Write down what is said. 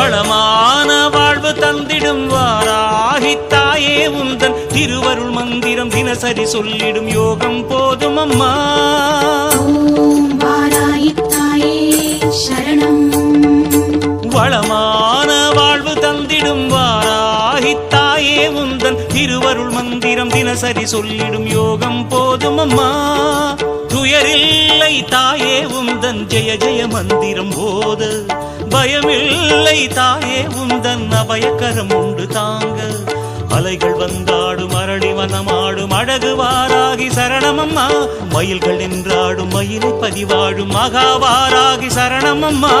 வளமான வாழ்வு தந்திடும் வாராகி தாயே உந்தன் திருவருள் மந்திரம் தினசரி சொல்லிடும் யோகம் போதும் அம்மா. ஓம் வாராகி தாயே சரணம். வளமான வாழ்வு தந்திடும் வாராகி தாயே உந்தன் திருவருள் மந்திரம் தினசரி சொல்லிடும் யோகம் போதும் அம்மா. துயரில்லை தாயே உந்தன் ஜெய ஜெய மந்திரம் போத, பயமில்லை தாயே உந்தன் அபயக்கரம் உண்டு தாங்க. அலைகள் வந்தாடும் அரளி வனமாடும் அழகு வாராகி சரணமம்மா. மயில்கள் என்றாடும் மயிலை பதிவாடும் மகாவாராகி சரணமம்மா.